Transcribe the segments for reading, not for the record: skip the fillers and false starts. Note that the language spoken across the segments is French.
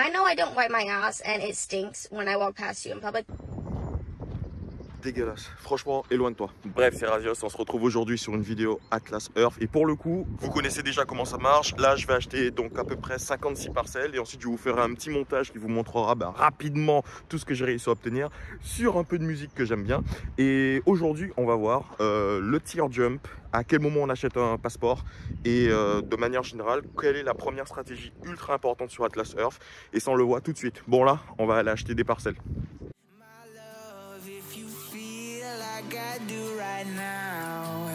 I know I don't wipe my ass and it stinks when I walk past you in public. Dégueulasse, franchement éloigne-toi. Bref, c'est Razios, on se retrouve aujourd'hui sur une vidéo Atlas Earth et pour le coup, vous connaissez déjà comment ça marche. Là je vais acheter donc à peu près 56 parcelles et ensuite je vous ferai un petit montage qui vous montrera rapidement tout ce que j'ai réussi à obtenir sur un peu de musique que j'aime bien. Et aujourd'hui on va voir le tier jump, à quel moment on achète un passeport et de manière générale quelle est la première stratégie ultra importante sur Atlas Earth, et ça on le voit tout de suite. Bon là on va aller acheter des parcelles. I do right now.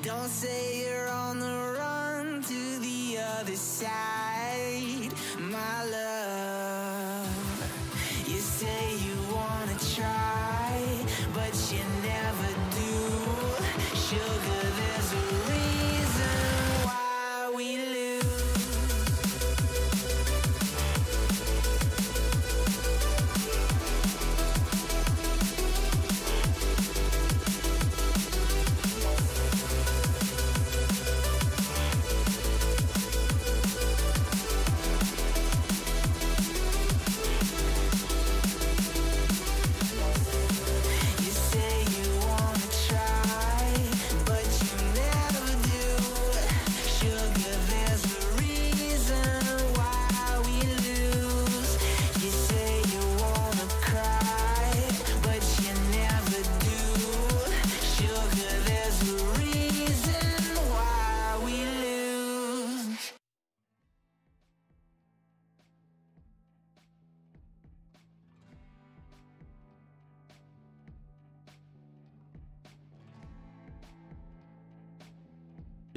Don't say you're on the run to the other side, my love. You say you wanna try, but you never do. Sugar, there's a reason why we lose.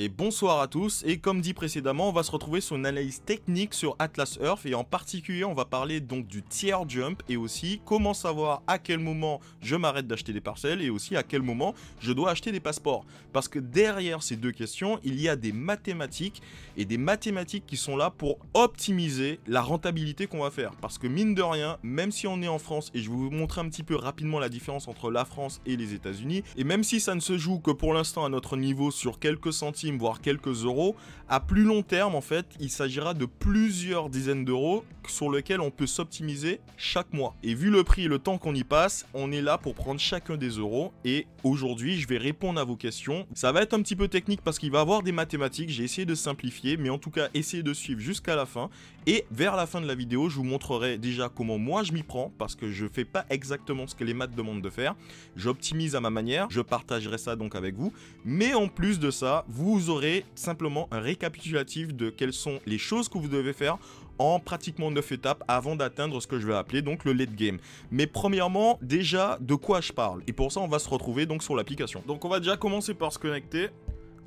Et bonsoir à tous, et comme dit précédemment, on va se retrouver sur une analyse technique sur Atlas Earth, et en particulier on va parler donc du tier jump, et aussi comment savoir à quel moment je m'arrête d'acheter des parcelles, et aussi à quel moment je dois acheter des passeports. Parce que derrière ces deux questions, il y a des mathématiques, et des mathématiques qui sont là pour optimiser la rentabilité qu'on va faire. Parce que mine de rien, même si on est en France, et je vais vous montrer un petit peu rapidement la différence entre la France et les États-Unis, et même si ça ne se joue que pour l'instant à notre niveau sur quelques centimes, voire quelques euros, à plus long terme en fait il s'agira de plusieurs dizaines d'euros sur lesquels on peut s'optimiser chaque mois. Et vu le prix et le temps qu'on y passe, on est là pour prendre chacun des euros, et aujourd'hui je vais répondre à vos questions. Ça va être un petit peu technique parce qu'il va y avoir des mathématiques, j'ai essayé de simplifier, mais en tout cas essayez de suivre jusqu'à la fin, et vers la fin de la vidéo je vous montrerai déjà comment moi je m'y prends, parce que je fais pas exactement ce que les maths demandent de faire, j'optimise à ma manière, je partagerai ça donc avec vous, mais en plus de ça vous aurez simplement un récapitulatif de quelles sont les choses que vous devez faire en pratiquement 9 étapes avant d'atteindre ce que je vais appeler donc le late game. Mais premièrement, déjà de quoi je parle, et pour ça on va se retrouver donc sur l'application. Donc on va déjà commencer par se connecter.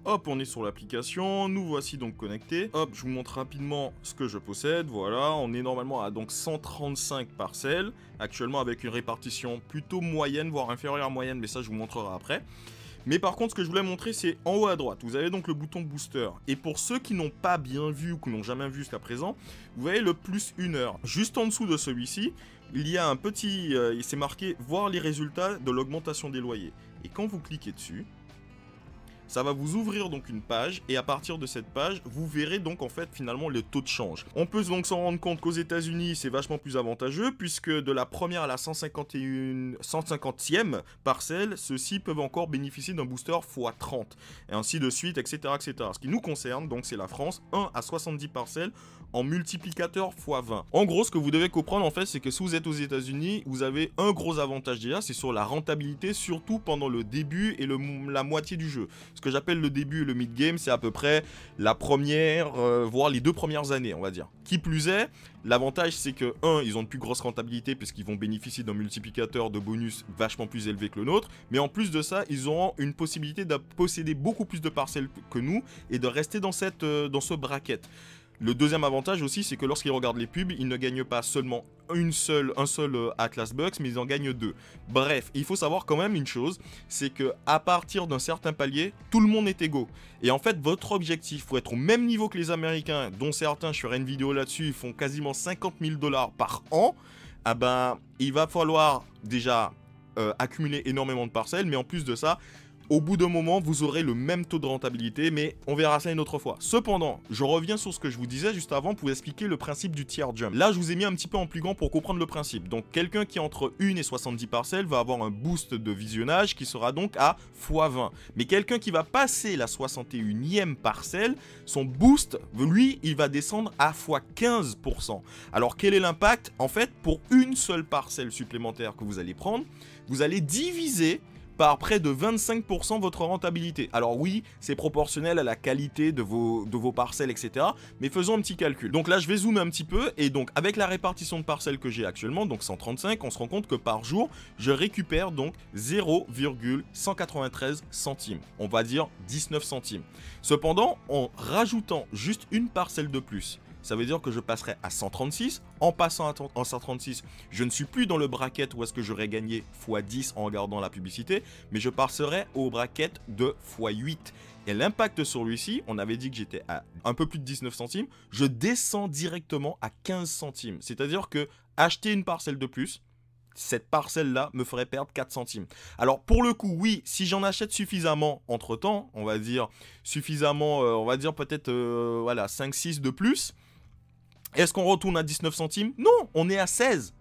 Hop, on est sur l'application, nous voici donc connectés. Hop, je vous montre rapidement ce que je possède. Voilà, on est normalement à donc 135 parcelles, actuellement avec une répartition plutôt moyenne, voire inférieure à moyenne, mais ça je vous montrerai après. Mais par contre, ce que je voulais montrer, c'est en haut à droite. Vous avez donc le bouton booster. Et pour ceux qui n'ont pas bien vu ou qui n'ont jamais vu jusqu'à présent, vous voyez le plus 1 heure. Juste en dessous de celui-ci, il y a un petit... il s'est marqué « Voir les résultats de l'augmentation des loyers ». Et quand vous cliquez dessus, ça va vous ouvrir donc une page, et à partir de cette page, vous verrez donc en fait finalement le taux de change. On peut donc s'en rendre compte qu'aux États-Unis c'est vachement plus avantageux, puisque de la première à la 150e parcelle, ceux-ci peuvent encore bénéficier d'un booster x30, et ainsi de suite, etc., etc. Ce qui nous concerne, donc c'est la France, 1 à 70 parcelles en multiplicateur x20. En gros, ce que vous devez comprendre en fait, c'est que si vous êtes aux États-Unis, vous avez un gros avantage déjà, c'est sur la rentabilité, surtout pendant le début et la moitié du jeu. Ce que j'appelle le début et le mid-game, c'est à peu près la première, voire les 2 premières années, on va dire. Qui plus est, l'avantage c'est que, 1, ils ont une plus grosse rentabilité puisqu'ils vont bénéficier d'un multiplicateur de bonus vachement plus élevé que le nôtre, mais en plus de ça, ils auront une possibilité de posséder beaucoup plus de parcelles que nous et de rester dans ce bracket. Le deuxième avantage aussi, c'est que lorsqu'ils regardent les pubs, ils ne gagnent pas seulement un seul Atlas Bucks, mais ils en gagnent 2. Bref, il faut savoir quand même une chose, c'est que à partir d'un certain palier, tout le monde est égaux. Et en fait, votre objectif, pour être au même niveau que les Américains, dont certains, je ferai une vidéo là-dessus, ils font quasiment 50 000 $ par an, ah ben, il va falloir déjà accumuler énormément de parcelles, mais en plus de ça, au bout d'un moment, vous aurez le même taux de rentabilité, mais on verra ça une autre fois. Cependant, je reviens sur ce que je vous disais juste avant pour expliquer le principe du tier jump. Là, je vous ai mis un petit peu en plus grand pour comprendre le principe. Donc, quelqu'un qui est entre 1 et 70 parcelles va avoir un boost de visionnage qui sera donc à x20. Mais quelqu'un qui va passer la 61e parcelle, son boost, lui, il va descendre à x15%. Alors, quel est l'impact? En fait, pour une seule parcelle supplémentaire que vous allez prendre, vous allez diviser par près de 25% votre rentabilité. Alors oui, c'est proportionnel à la qualité de vos parcelles, etc. Mais faisons un petit calcul. Donc là, je vais zoomer un petit peu. Et donc, avec la répartition de parcelles que j'ai actuellement, donc 135, on se rend compte que par jour, je récupère donc 0,193 centimes. On va dire 19 centimes. Cependant, en rajoutant juste une parcelle de plus, ça veut dire que je passerai à 136. En passant à 136, je ne suis plus dans le bracket où est-ce que j'aurais gagné x10 en regardant la publicité, mais je passerai au bracket de x8. Et l'impact sur lui-ci, on avait dit que j'étais à un peu plus de 19 centimes, je descends directement à 15 centimes. C'est-à-dire que acheter une parcelle de plus, cette parcelle-là me ferait perdre 4 centimes. Alors, pour le coup, oui, si j'en achète suffisamment entre-temps, on va dire suffisamment, on va dire peut-être voilà, 5-6 de plus, est-ce qu'on retourne à 19 centimes? Non, on est à 16.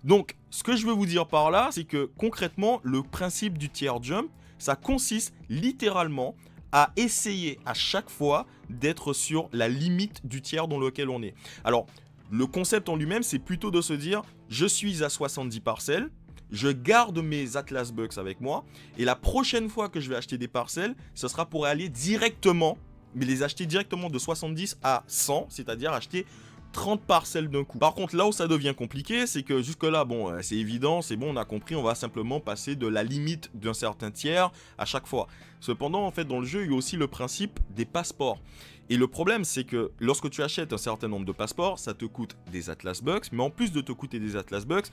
Donc, ce que je veux vous dire par là, c'est que concrètement, le principe du tier jump, ça consiste littéralement à essayer à chaque fois d'être sur la limite du tiers dans lequel on est. Alors, le concept en lui-même, c'est plutôt de se dire, je suis à 70 parcelles, je garde mes Atlas Bucks avec moi, et la prochaine fois que je vais acheter des parcelles, ce sera pour aller directement, mais les acheter directement de 70 à 100, c'est-à-dire acheter 30 parcelles d'un coup. Par contre, là où ça devient compliqué, c'est que jusque-là, bon, c'est évident, c'est bon, on a compris, on va simplement passer de la limite d'un certain tiers à chaque fois. Cependant, en fait, dans le jeu, il y a aussi le principe des passeports. Et le problème, c'est que lorsque tu achètes un certain nombre de passeports, ça te coûte des Atlas Bucks, mais en plus de te coûter des Atlas Bucks,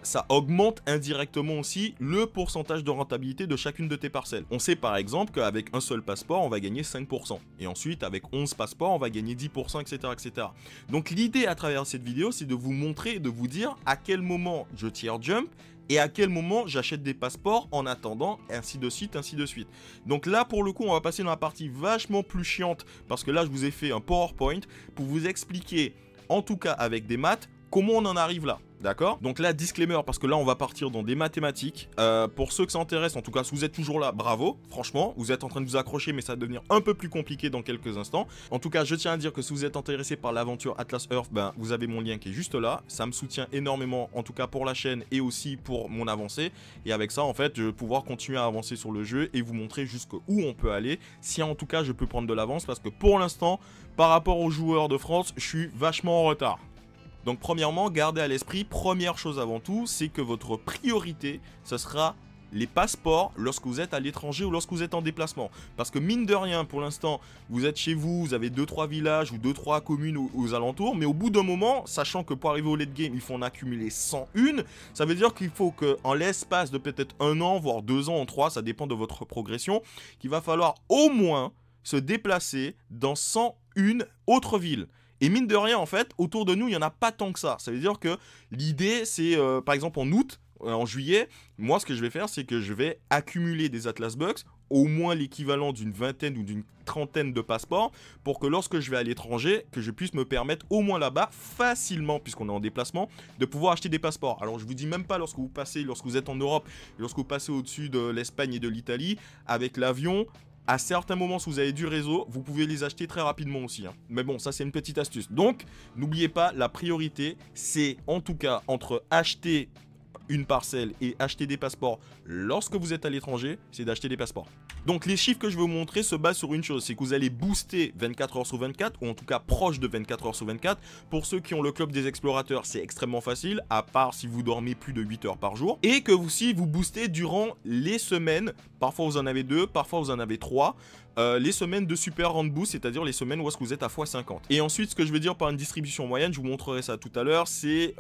ça augmente indirectement aussi le pourcentage de rentabilité de chacune de tes parcelles. On sait par exemple qu'avec un seul passeport, on va gagner 5%. Et ensuite, avec 11 passeports, on va gagner 10%, etc. etc. Donc l'idée à travers cette vidéo, c'est de vous montrer, de vous dire à quel moment je tier jump et à quel moment j'achète des passeports en attendant, ainsi de suite, ainsi de suite. Donc là, pour le coup, on va passer dans la partie vachement plus chiante, parce que là, je vous ai fait un PowerPoint pour vous expliquer, en tout cas avec des maths, comment on en arrive là. D'accord? Donc là, disclaimer, parce que là, on va partir dans des mathématiques. Pour ceux que ça intéresse, en tout cas, si vous êtes toujours là, bravo. Franchement, vous êtes en train de vous accrocher, mais ça va devenir un peu plus compliqué dans quelques instants. En tout cas, je tiens à dire que si vous êtes intéressé par l'aventure Atlas Earth, ben, vous avez mon lien qui est juste là. Ça me soutient énormément, en tout cas pour la chaîne et aussi pour mon avancée. Et avec ça, en fait, je vais pouvoir continuer à avancer sur le jeu et vous montrer jusqu'où on peut aller. Si en tout cas, je peux prendre de l'avance, parce que pour l'instant, par rapport aux joueurs de France, je suis vachement en retard. Donc premièrement, gardez à l'esprit, première chose avant tout, c'est que votre priorité, ce sera les passeports lorsque vous êtes à l'étranger ou lorsque vous êtes en déplacement. Parce que mine de rien, pour l'instant, vous êtes chez vous, vous avez 2-3 villages ou 2-3 communes aux alentours, mais au bout d'un moment, sachant que pour arriver au late game, il faut en accumuler 101, ça veut dire qu'il faut qu'en l'espace de peut-être 1 an, voire 2 ans, en 3, ça dépend de votre progression, qu'il va falloir au moins se déplacer dans 101 autres villes. Et mine de rien, en fait, autour de nous, il n'y en a pas tant que ça. Ça veut dire que l'idée, c'est, par exemple, en août, en juillet, moi, ce que je vais faire, c'est que je vais accumuler des Atlas Bucks, au moins l'équivalent d'une vingtaine ou d'une trentaine de passeports, pour que lorsque je vais à l'étranger, que je puisse me permettre, au moins là-bas, facilement, puisqu'on est en déplacement, de pouvoir acheter des passeports. Alors, je vous dis même pas lorsque vous êtes en Europe, lorsque vous passez au-dessus de l'Espagne et de l'Italie, avec l'avion. À certains moments, si vous avez du réseau, vous pouvez les acheter très rapidement aussi. Hein. Mais bon, ça c'est une petite astuce. Donc, n'oubliez pas, la priorité, c'est en tout cas entre acheter une parcelle et acheter des passeports lorsque vous êtes à l'étranger, c'est d'acheter des passeports. Donc les chiffres que je vais vous montrer se basent sur une chose, c'est que vous allez booster 24 heures sur 24, ou en tout cas proche de 24 heures sur 24. Pour ceux qui ont le club des explorateurs, c'est extrêmement facile, à part si vous dormez plus de 8 heures par jour. Et que aussi vous boostez durant les semaines, parfois vous en avez 2, parfois vous en avez 3, les semaines de super round boost, c'est-à-dire les semaines où est-ce que vous êtes à x50. Et ensuite, ce que je veux dire par une distribution moyenne, je vous montrerai ça tout à l'heure, c'est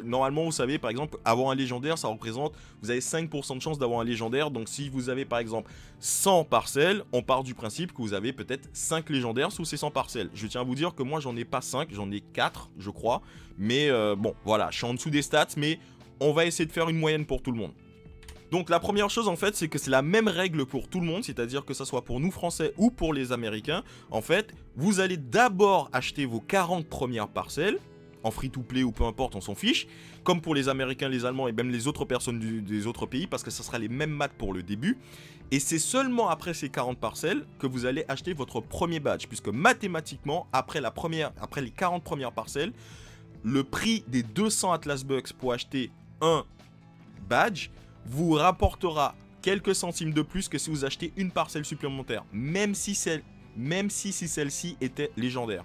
normalement, vous savez, par exemple, avoir un légendaire, ça représente, vous avez 5% de chance d'avoir un légendaire. Donc si vous avez par exemple 100 parcelles, on part du principe que vous avez peut-être 5 légendaires sous ces 100 parcelles. Je tiens à vous dire que moi, j'en ai pas 5, j'en ai 4, je crois. Mais bon, voilà, je suis en dessous des stats, mais on va essayer de faire une moyenne pour tout le monde. Donc la première chose en fait, c'est que c'est la même règle pour tout le monde, c'est-à-dire que ça soit pour nous Français ou pour les Américains. En fait, vous allez d'abord acheter vos 40 premières parcelles, en free-to-play ou peu importe, on s'en fiche, comme pour les Américains, les Allemands et même les autres personnes des autres pays, parce que ça sera les mêmes maths pour le début. Et c'est seulement après ces 40 parcelles que vous allez acheter votre premier badge, puisque mathématiquement, après les 40 premières parcelles, le prix des 200 Atlas Bucks pour acheter un badge vous rapportera quelques centimes de plus que si vous achetez une parcelle supplémentaire, même si celle-ci était légendaire.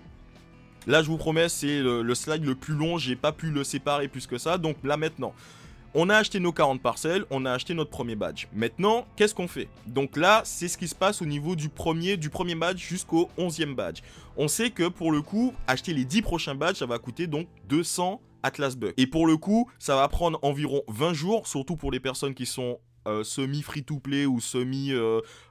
Là, je vous promets, c'est le slide le plus long, j'ai pas pu le séparer plus que ça, donc là maintenant, on a acheté nos 40 parcelles, on a acheté notre premier badge. Maintenant, qu'est-ce qu'on fait? Donc là, c'est ce qui se passe au niveau du premier badge jusqu'au 11e badge. On sait que pour le coup, acheter les 10 prochains badges, ça va coûter donc 200 Atlas Bucks. Et pour le coup, ça va prendre environ 20 jours, surtout pour les personnes qui sont semi-free-to-play ou semi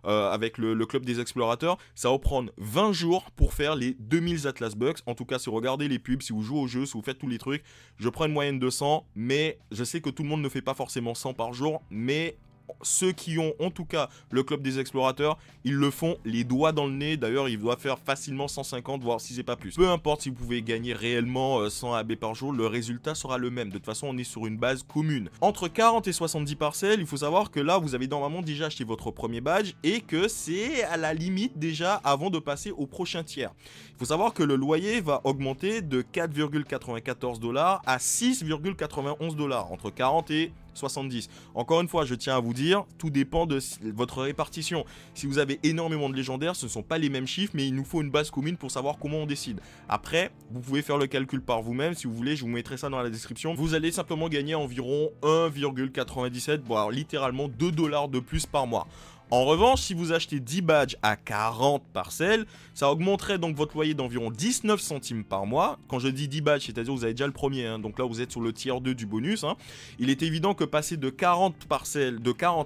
avec le club des explorateurs. Ça va prendre 20 jours pour faire les 2000 Atlas Bucks. En tout cas, si vous regardez les pubs, si vous jouez au jeu, si vous faites tous les trucs, je prends une moyenne de 100, mais je sais que tout le monde ne fait pas forcément 100 par jour, mais ceux qui ont en tout cas le club des explorateurs, ils le font les doigts dans le nez. D'ailleurs, ils doivent faire facilement 150, voire si c'est pas plus. Peu importe si vous pouvez gagner réellement 100 AB par jour, le résultat sera le même. De toute façon, on est sur une base commune. Entre 40 et 70 parcelles, il faut savoir que là, vous avez normalement déjà acheté votre premier badge et que c'est à la limite déjà avant de passer au prochain tiers. Il faut savoir que le loyer va augmenter de 4,94 $ à 6,91 $, entre 40 et 70. Encore une fois, je tiens à vous dire, tout dépend de votre répartition. Si vous avez énormément de légendaires, ce ne sont pas les mêmes chiffres, mais il nous faut une base commune pour savoir comment on décide. Après, vous pouvez faire le calcul par vous-même. Si vous voulez, je vous mettrai ça dans la description. Vous allez simplement gagner environ 1,97, voire littéralement 2 $ de plus par mois. En revanche, si vous achetez 10 badges à 40 parcelles, ça augmenterait donc votre loyer d'environ 19 centimes par mois. Quand je dis 10 badges, c'est-à-dire vous avez déjà le premier, hein, donc là vous êtes sur le tiers 2 du bonus. Hein. Il est évident que passer de 40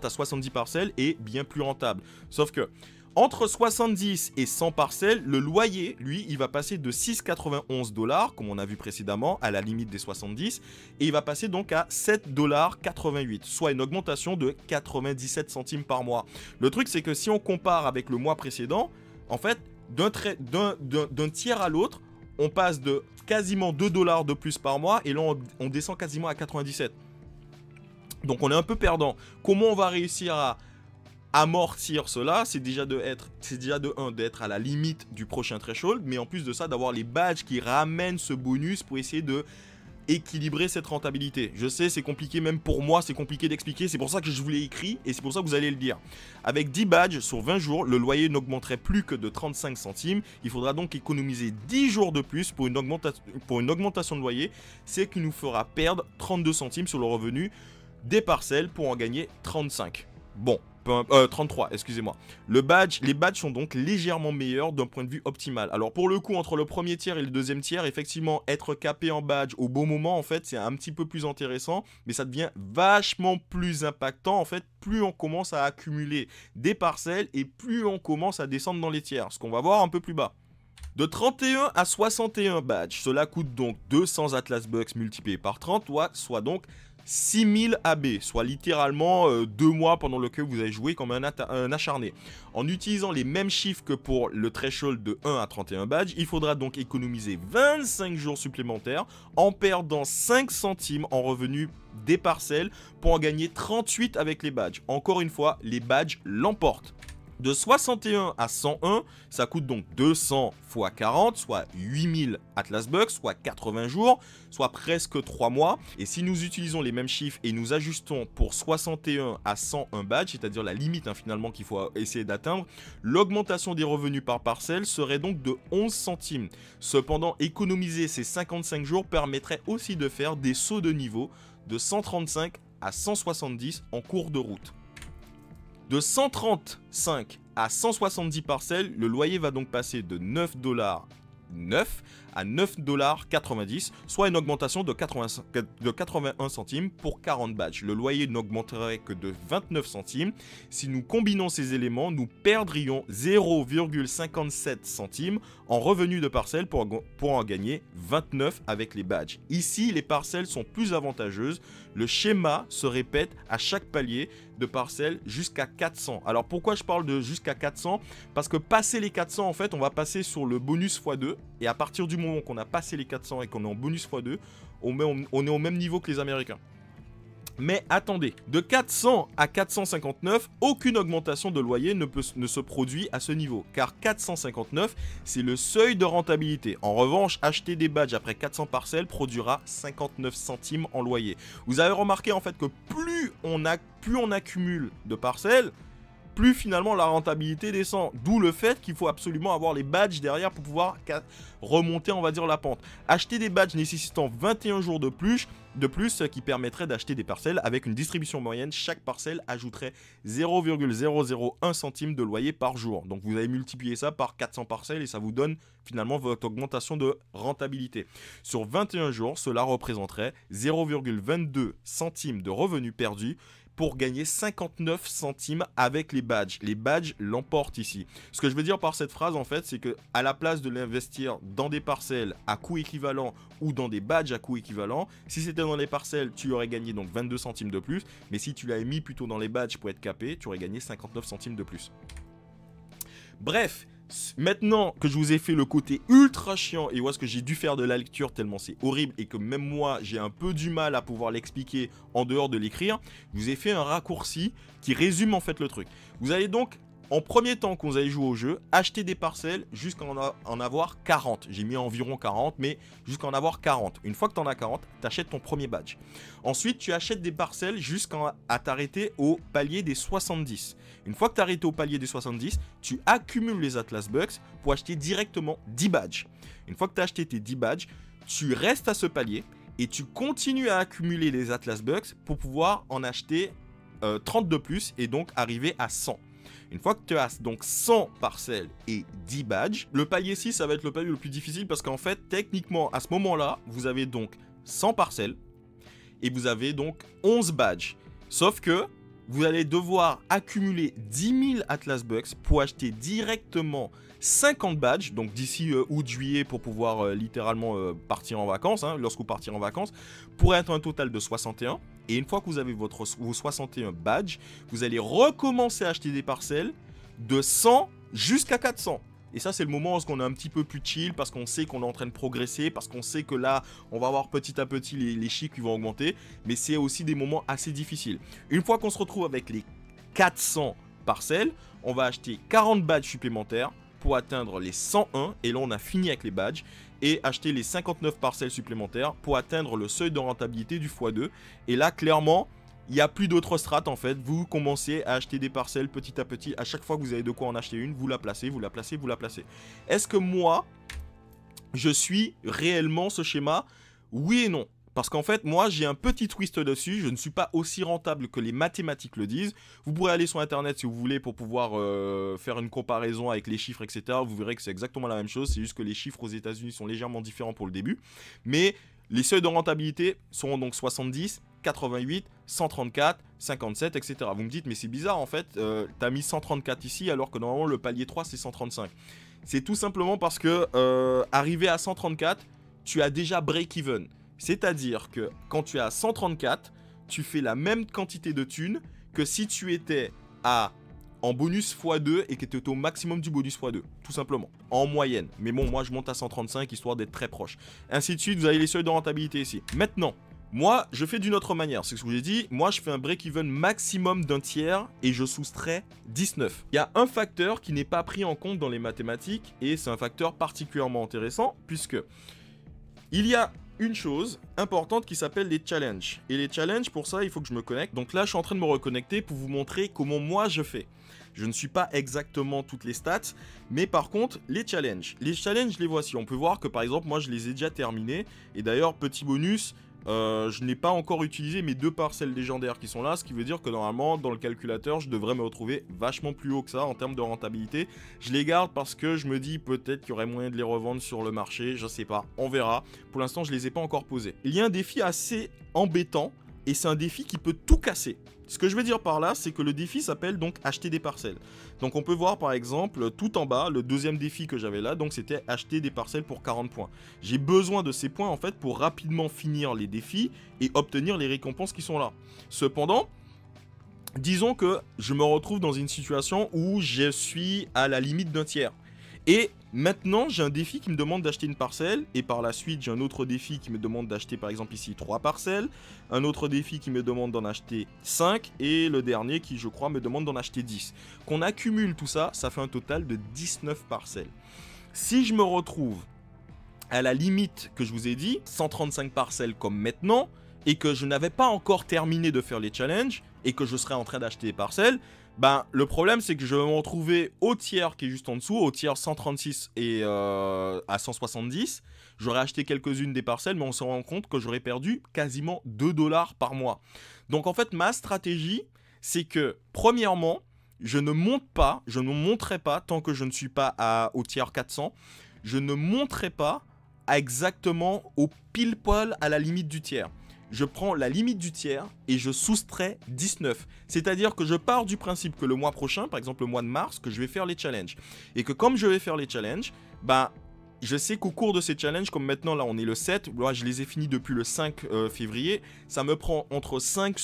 à 70 parcelles est bien plus rentable. Sauf que entre 70 et 100 parcelles, le loyer, lui, il va passer de 6,91 $, comme on a vu précédemment, à la limite des 70, et il va passer donc à 7,88 $, soit une augmentation de 97 centimes par mois. Le truc, c'est que si on compare avec le mois précédent, en fait, d'un tiers à l'autre, on passe de quasiment 2 $ de plus par mois, et là, on descend quasiment à 97. Donc, on est un peu perdant. Comment on va réussir à amortir cela? C'est déjà d'être à la limite du prochain threshold, mais en plus de ça, d'avoir les badges qui ramènent ce bonus pour essayer de équilibrer cette rentabilité. Je sais, c'est compliqué, même pour moi, c'est compliqué d'expliquer. C'est pour ça que je vous l'ai écrit et c'est pour ça que vous allez le dire. Avec 10 badges sur 20 jours, le loyer n'augmenterait plus que de 35 centimes. Il faudra donc économiser 10 jours de plus pour une augmentation de loyer. C'est qui nous fera perdre 32 centimes sur le revenu des parcelles pour en gagner 35. Bon. 33, excusez-moi. Les badges sont donc légèrement meilleurs d'un point de vue optimal. Alors pour le coup, entre le premier tiers et le deuxième tiers, effectivement, être capé en badge au bon moment, en fait, c'est un petit peu plus intéressant, mais ça devient vachement plus impactant, en fait, plus on commence à accumuler des parcelles et plus on commence à descendre dans les tiers, ce qu'on va voir un peu plus bas. De 31 à 61 badges, cela coûte donc 200 Atlas Bucks multipliés par 30, soit donc 6000 AB, soit littéralement 2 mois pendant lequel vous avez joué comme un acharné. En utilisant les mêmes chiffres que pour le threshold de 1 à 31 badges, il faudra donc économiser 25 jours supplémentaires en perdant 5 centimes en revenus des parcelles pour en gagner 38 avec les badges. Encore une fois, les badges l'emportent. De 61 à 101, ça coûte donc 200 x 40, soit 8000 Atlas Bucks, soit 80 jours, soit presque 3 mois. Et si nous utilisons les mêmes chiffres et nous ajustons pour 61 à 101 badges, c'est-à-dire la limite finalement qu'il faut essayer d'atteindre, l'augmentation des revenus par parcelle serait donc de 11 centimes. Cependant, économiser ces 55 jours permettrait aussi de faire des sauts de niveau de 135 à 170 en cours de route. De 135 à 170 parcelles, le loyer va donc passer de 9,09 $ à 9,90 $, soit une augmentation de 81 centimes pour 40 badges. Le loyer n'augmenterait que de 29 centimes. Si nous combinons ces éléments, nous perdrions 0,57 centimes en revenus de parcelle pour en gagner 29 avec les badges. Ici, les parcelles sont plus avantageuses. Le schéma se répète à chaque palier de parcelles jusqu'à 400. Alors pourquoi je parle de jusqu'à 400? Parce que passer les 400, en fait, on va passer sur le bonus x2. Et à partir du moment qu'on a passé les 400 et qu'on est en bonus x2, on est au même niveau que les Américains. Mais attendez, de 400 à 459, aucune augmentation de loyer ne se produit à ce niveau, car 459, c'est le seuil de rentabilité. En revanche, acheter des badges après 400 parcelles produira 59 centimes en loyer. Vous avez remarqué en fait que plus on accumule de parcelles, plus finalement la rentabilité descend. D'où le fait qu'il faut absolument avoir les badges derrière pour pouvoir remonter, on va dire, la pente. Acheter des badges nécessitant 21 jours de plus, ce qui permettrait d'acheter des parcelles avec une distribution moyenne. Chaque parcelle ajouterait 0,001 centime de loyer par jour. Donc vous avez multiplié ça par 400 parcelles et ça vous donne finalement votre augmentation de rentabilité. Sur 21 jours, cela représenterait 0,22 centimes de revenus perdus pour gagner 59 centimes avec les badges. Les badges l'emportent ici. Ce que je veux dire par cette phrase, en fait, c'est que à la place de l'investir dans des parcelles à coût équivalent ou dans des badges à coût équivalent, si c'était dans les parcelles, tu aurais gagné donc 22 centimes de plus, mais si tu l'avais mis plutôt dans les badges pour être capé, tu aurais gagné 59 centimes de plus. Bref, maintenant que je vous ai fait le côté ultra chiant et où est-ce que j'ai dû faire de la lecture tellement c'est horrible et que même moi j'ai un peu du mal à pouvoir l'expliquer en dehors de l'écrire, je vous ai fait un raccourci qui résume en fait le truc. Vous allez donc, en premier temps quand vous allez jouer au jeu, acheter des parcelles jusqu'à en avoir 40. J'ai mis environ 40, mais jusqu'à en avoir 40. Une fois que tu en as 40, tu achètes ton premier badge. Ensuite, tu achètes des parcelles jusqu'à t'arrêter au palier des 70. Une fois que tu as arrêté au palier des 70, tu accumules les Atlas Bucks pour acheter directement 10 badges. Une fois que tu as acheté tes 10 badges, tu restes à ce palier et tu continues à accumuler les Atlas Bucks pour pouvoir en acheter 30 de plus et donc arriver à 100. Une fois que tu as donc 100 parcelles et 10 badges, le palier 6, ça va être le palier le plus difficile parce qu'en fait, techniquement, à ce moment-là, vous avez donc 100 parcelles et vous avez donc 11 badges. Sauf que vous allez devoir accumuler 10 000 Atlas Bucks pour acheter directement 50 badges, donc d'ici août-juillet pour pouvoir littéralement partir en vacances, lorsque vous partirez en vacances, pour être un total de 61. Et une fois que vous avez vos 61 badges, vous allez recommencer à acheter des parcelles de 100 jusqu'à 400. Et ça, c'est le moment où on est un petit peu plus chill parce qu'on sait qu'on est en train de progresser, parce qu'on sait que là, on va voir petit à petit les chiffres qui vont augmenter. Mais c'est aussi des moments assez difficiles. Une fois qu'on se retrouve avec les 400 parcelles, on va acheter 40 badges supplémentaires pour atteindre les 101. Et là, on a fini avec les badges. Et acheter les 59 parcelles supplémentaires pour atteindre le seuil de rentabilité du x2. Et là, clairement, il n'y a plus d'autres strates en fait. Vous commencez à acheter des parcelles petit à petit. À chaque fois que vous avez de quoi en acheter une, vous la placez, vous la placez, vous la placez. Est-ce que moi, je suis réellement ce schéma? Oui et non. Parce qu'en fait, moi, j'ai un petit twist dessus. Je ne suis pas aussi rentable que les mathématiques le disent. Vous pourrez aller sur Internet si vous voulez pour pouvoir faire une comparaison avec les chiffres, etc. Vous verrez que c'est exactement la même chose. C'est juste que les chiffres aux États-Unis sont légèrement différents pour le début. Mais les seuils de rentabilité seront donc 70, 88, 134, 57, etc. Vous me dites, mais c'est bizarre en fait. Tu as mis 134 ici alors que normalement le palier 3 c'est 135. C'est tout simplement parce que arrivé à 134, tu as déjà break-even. C'est-à-dire que quand tu es à 134, tu fais la même quantité de thunes que si tu étais en bonus x2 et que tu étais au maximum du bonus x2. Tout simplement. En moyenne. Mais bon, moi je monte à 135 histoire d'être très proche. Ainsi de suite, vous avez les seuils de rentabilité ici. Maintenant, moi je fais d'une autre manière. C'est ce que je vous ai dit. Moi je fais un break-even maximum d'un tiers et je soustrais 19. Il y a un facteur qui n'est pas pris en compte dans les mathématiques et c'est un facteur particulièrement intéressant puisque il y a une chose importante qui s'appelle les challenges. Et les challenges, pour ça, il faut que je me connecte. Donc là, je suis en train de me reconnecter pour vous montrer comment moi je fais. Je ne suis pas exactement toutes les stats, mais par contre, les challenges, les voici. On peut voir que par exemple, moi, je les ai déjà terminés. Et d'ailleurs, petit bonus, je n'ai pas encore utilisé mes 2 parcelles légendaires qui sont là, ce qui veut dire que normalement dans le calculateur je devrais me retrouver vachement plus haut que ça en termes de rentabilité. Je les garde parce que je me dis peut-être qu'il y aurait moyen de les revendre sur le marché, je sais pas, on verra. Pour l'instant je les ai pas encore posés. Il y a un défi assez embêtant et c'est un défi qui peut tout casser. Ce que je veux dire par là, c'est que le défi s'appelle donc acheter des parcelles. Donc on peut voir par exemple tout en bas, le deuxième défi que j'avais là, donc c'était acheter des parcelles pour 40 points. J'ai besoin de ces points en fait pour rapidement finir les défis et obtenir les récompenses qui sont là. Cependant, disons que je me retrouve dans une situation où je suis à la limite d'un tiers. Et maintenant, j'ai un défi qui me demande d'acheter une parcelle. Et par la suite, j'ai un autre défi qui me demande d'acheter, par exemple, ici, 3 parcelles. Un autre défi qui me demande d'en acheter 5. Et le dernier qui, je crois, me demande d'en acheter 10. Qu'on accumule tout ça, ça fait un total de 19 parcelles. Si je me retrouve à la limite que je vous ai dit, 135 parcelles comme maintenant, et que je n'avais pas encore terminé de faire les challenges, et que je serais en train d'acheter des parcelles, ben, le problème, c'est que je vais me retrouver au tiers qui est juste en dessous, au tiers 136 et à 170. J'aurais acheté quelques-unes des parcelles, mais on se rend compte que j'aurais perdu quasiment 2 $ par mois. Donc en fait, ma stratégie, c'est que, premièrement, je ne monte pas, je ne monterai pas, tant que je ne suis pas au tiers 400, je ne monterai pas exactement au pile-poil à la limite du tiers. Je prends la limite du tiers et je soustrais 19. C'est-à-dire que je pars du principe que le mois prochain, par exemple le mois de mars, que je vais faire les challenges. Et que comme je vais faire les challenges, bah, je sais qu'au cours de ces challenges, comme maintenant là on est le 7, moi je les ai finis depuis le 5 février, ça me prend entre 5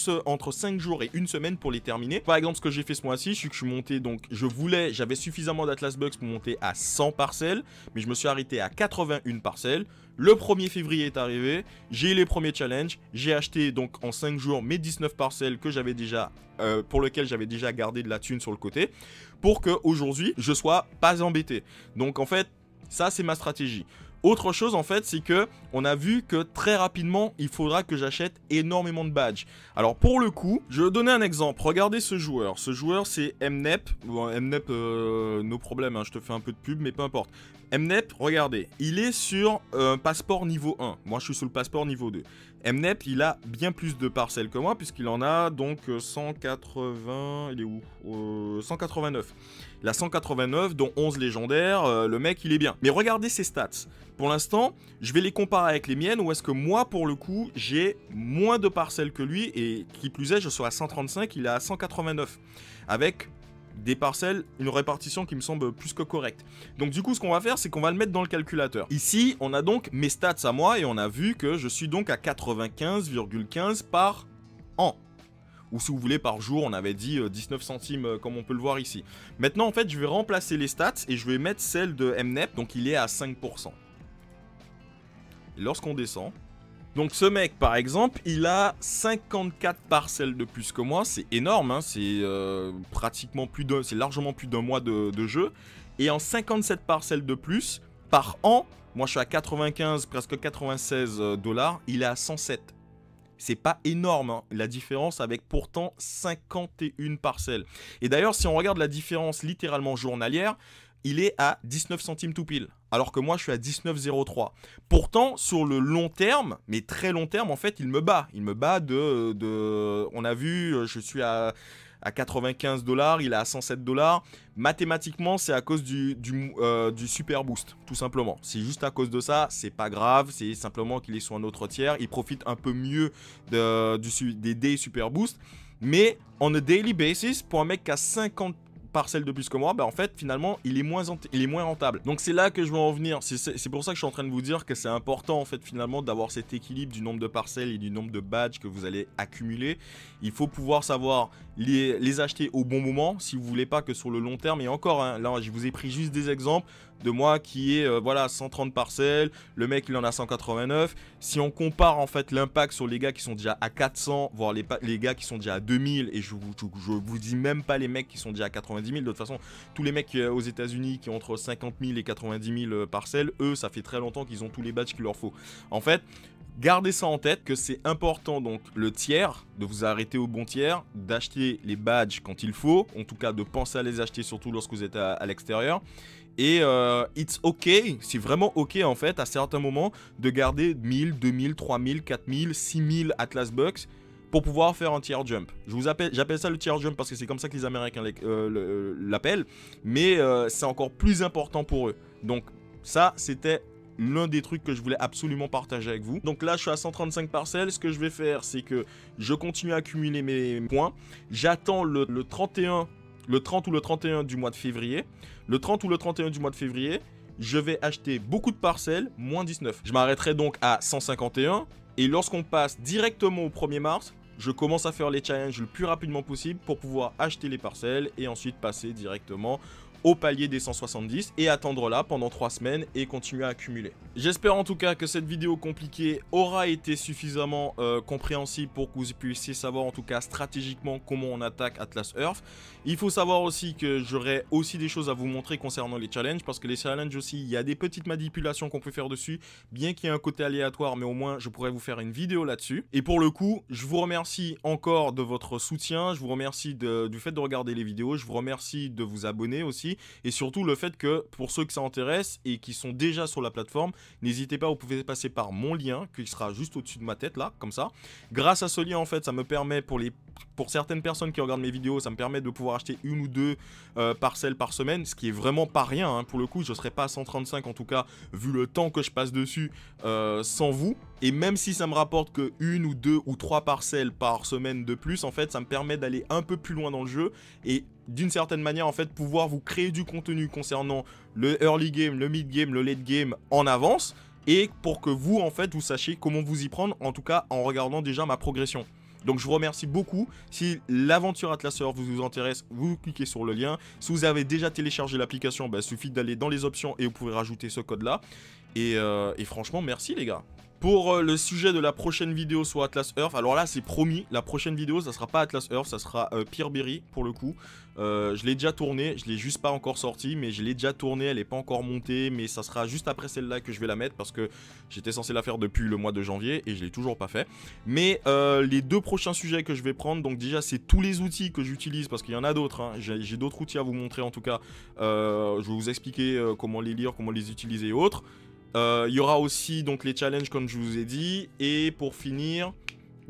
jours et une semaine pour les terminer. Par exemple, ce que j'ai fait ce mois-ci, c'est que je suis monté, donc j'avais suffisamment d'Atlas Bucks pour monter à 100 parcelles, mais je me suis arrêté à 81 parcelles. Le 1er février est arrivé, j'ai eu les premiers challenges, j'ai acheté donc en 5 jours mes 19 parcelles que j'avais déjà, pour lesquelles j'avais déjà gardé de la thune sur le côté, pour qu'aujourd'hui je sois pas embêté. Donc en fait, ça, c'est ma stratégie. Autre chose, en fait, c'est que on a vu que très rapidement, il faudra que j'achète énormément de badges. Alors, pour le coup, je vais donner un exemple. Regardez ce joueur. Ce joueur, c'est Mnep. Bon, Mnep, no problème, hein, je te fais un peu de pub, mais peu importe. Mnep, regardez, il est sur un passeport niveau 1. Moi, je suis sur le passeport niveau 2. Mnep, il a bien plus de parcelles que moi, puisqu'il en a donc 180... Il est où 189. Il a 189, dont 11 légendaires. Le mec, il est bien. Mais regardez ses stats. Pour l'instant, je vais les comparer avec les miennes, où est-ce que moi, pour le coup, j'ai moins de parcelles que lui, et qui plus est, je suis à 135, il est à 189. Avec des parcelles, une répartition qui me semble plus que correcte. Donc du coup, ce qu'on va faire, c'est qu'on va le mettre dans le calculateur. Ici, on a donc mes stats à moi, et on a vu que je suis donc à 95,15 par an. Ou si vous voulez par jour, on avait dit 19 centimes comme on peut le voir ici. Maintenant, en fait, je vais remplacer les stats, et je vais mettre celle de Mnep, donc il est à 5%. Et lorsqu'on descend... Donc ce mec, par exemple, il a 54 parcelles de plus que moi. C'est énorme, hein, c'est pratiquement c'est largement plus d'un mois de jeu. Et en 57 parcelles de plus, par an, moi je suis à 95, presque 96 $, il est à 107. C'est pas énorme, hein, la différence avec pourtant 51 parcelles. Et d'ailleurs, si on regarde la différence littéralement journalière, il est à 19 centimes tout pile. Alors que moi, je suis à 19,03. Pourtant, sur le long terme, mais très long terme, en fait, il me bat. Il me bat on a vu, je suis à 95 $, il est à 107 $. Mathématiquement, c'est à cause du super boost, tout simplement. C'est juste à cause de ça, c'est pas grave, c'est simplement qu'il est sur un autre tiers. Il profite un peu mieux des day super boost. Mais on a daily basis, pour un mec qui a 50 parcelles de plus que moi, bah en fait finalement il est moins rentable. Donc c'est là que je veux en venir. C'est pour ça que je suis en train de vous dire que c'est important en fait finalement d'avoir cet équilibre du nombre de parcelles et du nombre de badges que vous allez accumuler. Il faut pouvoir savoir les acheter au bon moment si vous voulez pas que sur le long terme. Et encore, hein, là je vous ai pris juste des exemples de moi qui est voilà 130 parcelles, le mec il en a 189. Si on compare en fait l'impact sur les gars qui sont déjà à 400, voire les gars qui sont déjà à 2000, et je vous dis même pas les mecs qui sont déjà à 90 000, de toute façon tous les mecs aux États-Unis qui ont entre 50 000 et 90 000 parcelles, eux ça fait très longtemps qu'ils ont tous les badges qu'il leur faut. En fait, gardez ça en tête que c'est important donc le tiers, de vous arrêter au bon tiers, d'acheter les badges quand il faut, en tout cas de penser à les acheter surtout lorsque vous êtes à l'extérieur. Et it's ok, c'est vraiment ok en fait à certains moments de garder 1000, 2000, 3000, 4000, 6000 Atlas Bucks pour pouvoir faire un tier jump. J'appelle ça le tier jump parce que c'est comme ça que les Américains l'appellent, mais c'est encore plus important pour eux. Donc ça, c'était l'un des trucs que je voulais absolument partager avec vous. Donc là, je suis à 135 parcelles. Ce que je vais faire, c'est que je continue à accumuler mes points. J'attends le 30 ou le 31 du mois de février. Le 30 ou le 31 du mois de février, je vais acheter beaucoup de parcelles, moins 19. Je m'arrêterai donc à 151. Et lorsqu'on passe directement au 1er mars, je commence à faire les challenges le plus rapidement possible pour pouvoir acheter les parcelles et ensuite passer directement au palier des 170 et attendre là pendant 3 semaines et continuer à accumuler. J'espère en tout cas que cette vidéo compliquée aura été suffisamment compréhensible pour que vous puissiez savoir en tout cas stratégiquement comment on attaque Atlas Earth. Il faut savoir aussi que j'aurai aussi des choses à vous montrer concernant les challenges, parce que les challenges aussi, il y a des petites manipulations qu'on peut faire dessus, bien qu'il y ait un côté aléatoire, mais au moins je pourrais vous faire une vidéo là-dessus. Et pour le coup, je vous remercie encore de votre soutien, je vous remercie du fait de regarder les vidéos, je vous remercie de vous abonner aussi, et surtout le fait que pour ceux que ça intéresse et qui sont déjà sur la plateforme, n'hésitez pas, vous pouvez passer par mon lien qui sera juste au-dessus de ma tête là, comme ça. Grâce à ce lien en fait, ça me permet pour certaines personnes qui regardent mes vidéos, ça me permet de pouvoir acheter 1 ou 2 parcelles par semaine, ce qui est vraiment pas rien, hein. Pour le coup, je ne serais pas à 135 en tout cas, vu le temps que je passe dessus sans vous. Et même si ça me rapporte que 1 ou 2 ou 3 parcelles par semaine de plus, en fait, ça me permet d'aller un peu plus loin dans le jeu et d'une certaine manière, en fait, pouvoir vous créer du contenu concernant le early game, le mid game, le late game en avance, et pour que vous, en fait, vous sachiez comment vous y prendre, en tout cas en regardant déjà ma progression. Donc je vous remercie beaucoup. Si l'aventure Atlas Earth vous intéresse, vous cliquez sur le lien. Si vous avez déjà téléchargé l'application, il suffit d'aller dans les options et vous pouvez rajouter ce code là. Et franchement, merci les gars. Pour le sujet de la prochaine vidéo sur Atlas Earth, alors là c'est promis, la prochaine vidéo ça sera pas Atlas Earth, ça sera Peerberry pour le coup. Je l'ai déjà tournée, je l'ai juste pas encore sortie, mais je l'ai déjà tournée, elle est pas encore montée, mais ça sera juste après celle-là que je vais la mettre parce que j'étais censé la faire depuis le mois de janvier et je l'ai toujours pas fait. Mais les 2 prochains sujets que je vais prendre, donc déjà c'est tous les outils que j'utilise parce qu'il y en a d'autres, hein. J'ai d'autres outils à vous montrer en tout cas. Je vais vous expliquer comment les lire, comment les utiliser et autres. Il y aura aussi donc les challenges comme je vous ai dit, et pour finir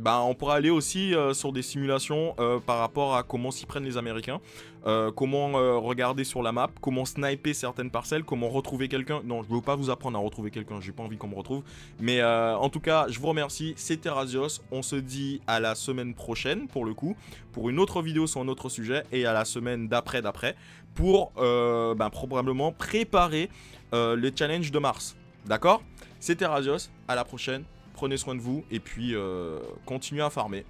on pourra aller aussi sur des simulations par rapport à comment s'y prennent les Américains, comment regarder sur la map, comment sniper certaines parcelles, comment retrouver quelqu'un. Non, je ne veux pas vous apprendre à retrouver quelqu'un, j'ai pas envie qu'on me retrouve, mais en tout cas je vous remercie, c'était Razios, on se dit à la semaine prochaine pour le coup, pour une autre vidéo sur un autre sujet, et à la semaine d'après pour probablement préparer le challenge de mars. D'accord? C'était Razios, à la prochaine, prenez soin de vous et puis continuez à farmer.